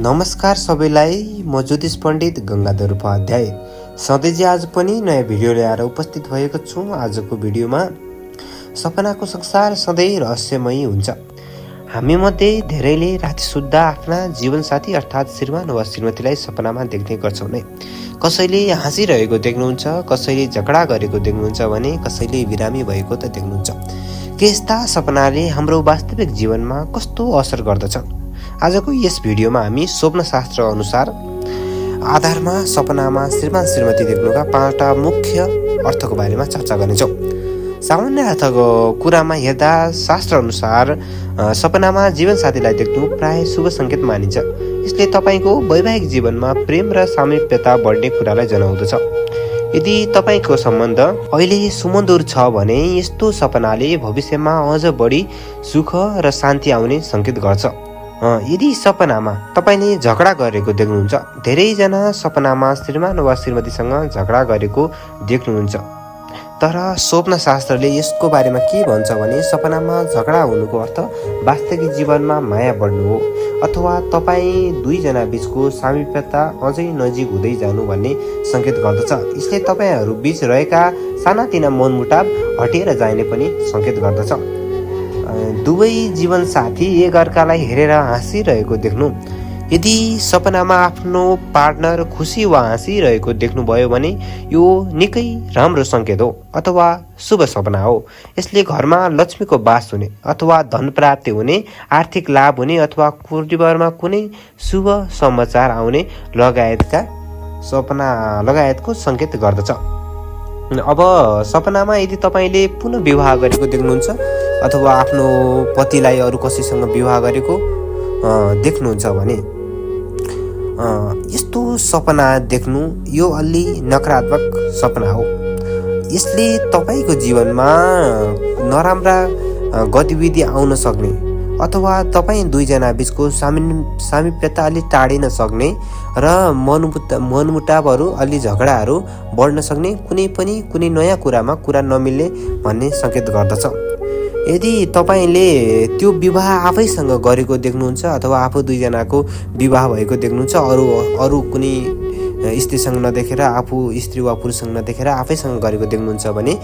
नमस्कार सबैलाई, म ज्योतिष पण्डित गंगाधर उपाध्याय सधैँ आज पनि नयाँ भिडियो ल्याएर उपस्थित भएको छु। आजको भिडियोमा सपनाको संसार सधैँ रहस्यमयी हुन्छ। हामी मध्ये धेरैले राति सुत्दा आफ्ना जीवनसाथी अर्थात् श्रीमान वा श्रीमतीलाई सपनामा देख्ने गर्छौँ नै। कसैले हाँसिरहेको देख्नुहुन्छ, कसैले झगडा गरेको देख्नुहुन्छ भने कसैले बिरामी भएको त देख्नुहुन्छ। के यस्ता सपनाले हाम्रो वास्तविक जीवनमा कस्तो असर गर्दछन्? आजको यस भिडियोमा हामी स्वप्न शास्त्र अनुसार आधारमा सपनामा श्रीमान श्रीमती देख्नुका 5वटा मुख्य अर्थको बारेमा चर्चा गर्नेछौँ। सामान्य अर्थको कुरामा हेर्दा शास्त्र अनुसार सपनामा जीवनसाथीलाई देख्नु प्राय शुभ सङ्केत मानिन्छ। यसले तपाईँको वैवाहिक जीवनमा प्रेम र सामिप्यता बढ्ने कुरालाई जनाउँदछ। यदि तपाईँको सम्बन्ध अहिले सुमधुर छ भने यस्तो सपनाले भविष्यमा अझ बढी सुख र शान्ति आउने सङ्केत गर्छ। यदि सपनामा तपाईँले झगडा गरेको देख्नुहुन्छ, धेरैजना सपनामा श्रीमान वा श्रीमतीसँग झगडा गरेको देख्नुहुन्छ। तर स्वप्न शास्त्रले यसको बारेमा के भन्छ भने सपनामा झगडा हुनुको अर्थ वास्तविक जीवनमा माया बढ्नु हो अथवा तपाईँ दुईजना बीचको सामिप्यता अझै नजिक हुँदै जानु भन्ने सङ्केत गर्दछ। यसले तपाईँहरू बीच रहेका सानातिना मनमुटाव हटेर जाने पनि सङ्केत गर्दछ। दुवै जीवनसाथी एकअर्कालाई हेरेर हाँसिरहेको देख्नु। यदि सपनामा आफ्नो पार्टनर खुसी वा हाँसिरहेको देख्नुभयो भने यो निकै राम्रो सङ्केत हो अथवा शुभ सपना हो। यसले घरमा लक्ष्मीको वास हुने अथवा धन प्राप्ति हुने, आर्थिक लाभ हुने अथवा परिवारमा कुनै शुभ समाचार आउने लगायतको सङ्केत गर्दछ। अब सपनामा यदि तपाईँले पुनः विवाह गरेको देख्नुहुन्छ अथवा आफ्नो पतिलाई अरू कसैसँग विवाह गरेको देख्नुहुन्छ भने यस्तो सपना देख्नु यो अलि नकारात्मक सपना हो। यसले तपाईँको जीवनमा नराम्रा गतिविधि आउन सक्ने अथवा तपाईँ दुईजना बीचको सामिप्यता अलि टाढिन सक्ने र मनमुटावहरू अलि झगडाहरू बढ्न सक्ने, कुनै नयाँ कुरा नमिल्ने भन्ने सङ्केत गर्दछ। यदि तपाईँले त्यो विवाह आफैसँग गरेको देख्नुहुन्छ अथवा आफू दुईजनाको विवाह भएको देख्नुहुन्छ, अरू कुनै स्त्रीसँग नदेखेर आफू स्त्री वा पुरुषसँग नदेखेर आफैसँग गरेको देख्नुहुन्छ भने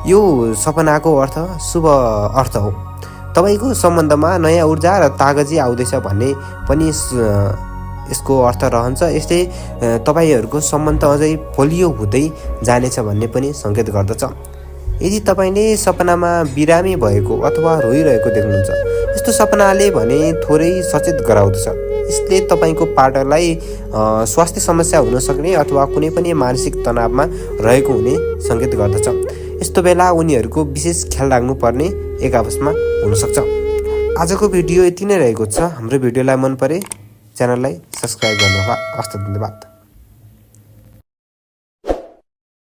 यो सपनाको अर्थ शुभ अर्थ हो। तपाईँको सम्बन्धमा नयाँ ऊर्जा र तागजी आउँदैछ भन्ने पनि यसको अर्थ रहन्छ। यसले तपाईँहरूको सम्बन्ध अझै बलियो हुँदै जानेछ भन्ने पनि सङ्केत गर्दछ। यदि तपाईँले सपनामा बिरामी भएको अथवा रोइरहेको देख्नुहुन्छ, यस्तो सपनाले भने थोरै सचेत गराउँदछ। यसले तपाईँको पार्टनरलाई स्वास्थ्य समस्या हुन सक्ने अथवा कुनै पनि मानसिक तनावमा रहेको हुने सङ्केत गर्दछ। यस्तो बेला उनीहरूको विशेष ख्याल राख्नुपर्ने एक अवस्थामा हुनसक्छ। आजको भिडियो यति नै रहेको छ। हाम्रो भिडियोलाई मन परे च्यानललाई सब्सक्राइब गर्नुहोला। हस्त धन्यवाद।